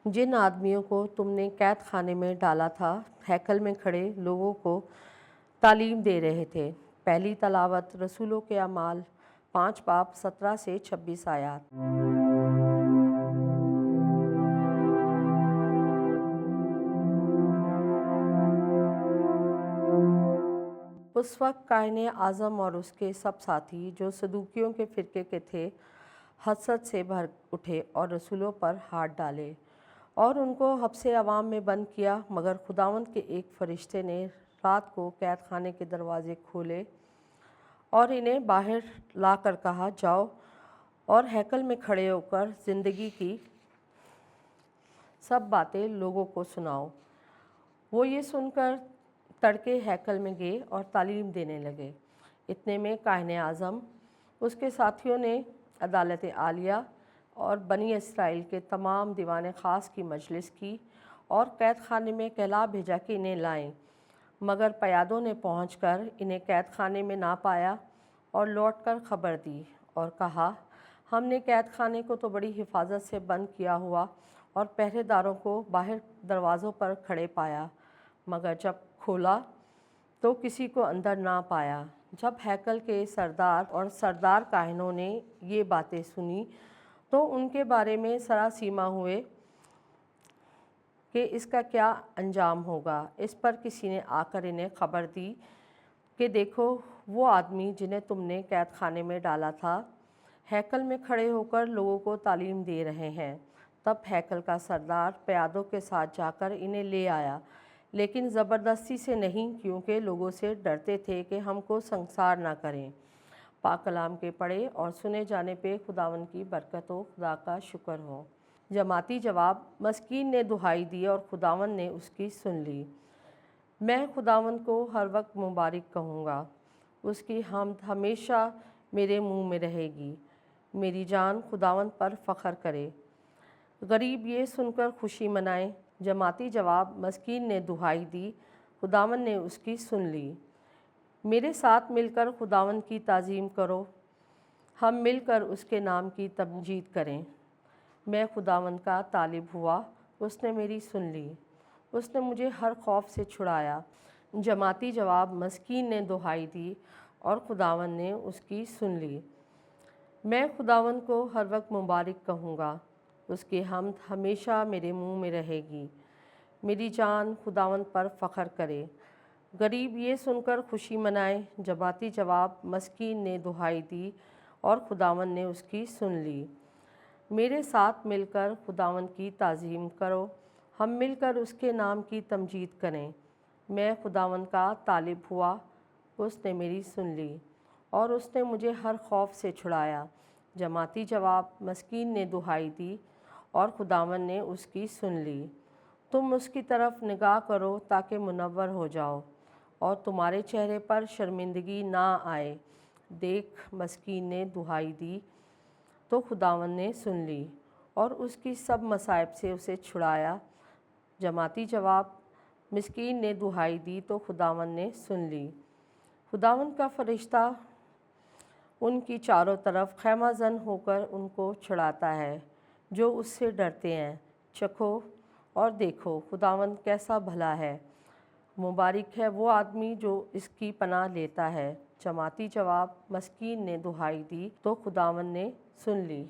جن آدمیوں کو تم نے قید خانے میں ڈالا تھا ہیکل میں کھڑے لوگوں کو تعلیم دے رہے تھے۔ پہلی تلاوت رسولوں کے اعمال 5 باب 17 سے 26 آیات۔ اس وقت کاہن اعظم اور اس کے سب ساتھی جو صدوقیوں کے فرقے کے تھے حسد سے بھر اٹھے اور رسولوں پر ہاتھ ڈالے اور ان کو حبس عوام میں بند کیا، مگر خداوند کے ایک فرشتے نے رات کو قید خانے کے دروازے کھولے اور انہیں باہر لا کر کہا، جاؤ اور ہیکل میں کھڑے ہو کر زندگی کی سب باتیں لوگوں کو سناؤ۔ وہ یہ سن کر تڑکے ہیکل میں گئے اور تعلیم دینے لگے۔ اتنے میں کاہن اعظم اس کے ساتھیوں نے عدالت عالیہ اور بنی اسرائیل کے تمام دیوان خاص کی مجلس کی اور قید خانے میں کہلا بھیجا کہ انہیں لائیں، مگر پیادوں نے پہنچ کر انہیں قید خانے میں نہ پایا اور لوٹ کر خبر دی اور کہا، ہم نے قید خانے کو تو بڑی حفاظت سے بند کیا ہوا اور پہرے داروں کو باہر دروازوں پر کھڑے پایا، مگر جب کھولا تو کسی کو اندر نہ پایا۔ جب ہیکل کے سردار اور سردار کاہنوں نے یہ باتیں سنی تو ان کے بارے میں سراسیمہ ہوئے کہ اس کا کیا انجام ہوگا۔ اس پر کسی نے آ کر انہیں خبر دی کہ دیکھو، وہ آدمی جنہیں تم نے قید خانے میں ڈالا تھا ہیکل میں کھڑے ہو کر لوگوں کو تعلیم دے رہے ہیں۔ تب ہیکل کا سردار پیادوں کے ساتھ جا کر انہیں لے آیا، لیکن زبردستی سے نہیں، کیونکہ لوگوں سے ڈرتے تھے کہ ہم کو سنسار نہ کریں۔ پاک کلام کے پڑھے اور سنے جانے پہ خداوند کی برکت ہو، خدا کا شکر ہو۔ جماعتی جواب: مسکین نے دہائی دی اور خداوند نے اس کی سن لی۔ میں خداوند کو ہر وقت مبارک کہوں گا، اس کی حمد ہمیشہ میرے منہ میں رہے گی۔ میری جان خداوند پر فخر کرے، غریب یہ سن کر خوشی منائیں۔ جماعتی جواب: مسکین نے دہائی دی، خداوند نے اس کی سن لی۔ میرے ساتھ مل کر خداوند کی تعظیم کرو، ہم مل کر اس کے نام کی تمجید کریں۔ میں خداوند کا طالب ہوا، اس نے میری سن لی، اس نے مجھے ہر خوف سے چھڑایا۔ جماعتی جواب: مسکین نے دہائی دی اور خداوند نے اس کی سن لی۔ میں خداوند کو ہر وقت مبارک کہوں گا، اس کی حمد ہمیشہ میرے منہ میں رہے گی۔ میری جان خداوند پر فخر کرے، غریب یہ سن کر خوشی منائے۔ جماعتی جواب: مسکین نے دہائی دی اور خداوند نے اس کی سن لی۔ میرے ساتھ مل کر خداوند کی تعظیم کرو، ہم مل کر اس کے نام کی تمجید کریں۔ میں خداوند کا طالب ہوا، اس نے میری سن لی اور اس نے مجھے ہر خوف سے چھڑایا۔ جماعتی جواب: مسکین نے دہائی دی اور خداوند نے اس کی سن لی۔ تم اس کی طرف نگاہ کرو تاکہ منور ہو جاؤ اور تمہارے چہرے پر شرمندگی نہ آئے۔ دیکھ، مسکین نے دہائی دی تو خداوند نے سن لی اور اس کی سب مصائب سے اسے چھڑایا۔ جماعتی جواب: مسکین نے دہائی دی تو خداوند نے سن لی۔ خداوند کا فرشتہ ان کی چاروں طرف خیمہ زن ہو کر ان کو چھڑاتا ہے جو اس سے ڈرتے ہیں۔ چکھو اور دیکھو خداوند کیسا بھلا ہے، مبارک ہے وہ آدمی جو اس کی پناہ لیتا ہے۔ جماعتی جواب: مسکین نے دہائی دی تو خداوند نے سن لی۔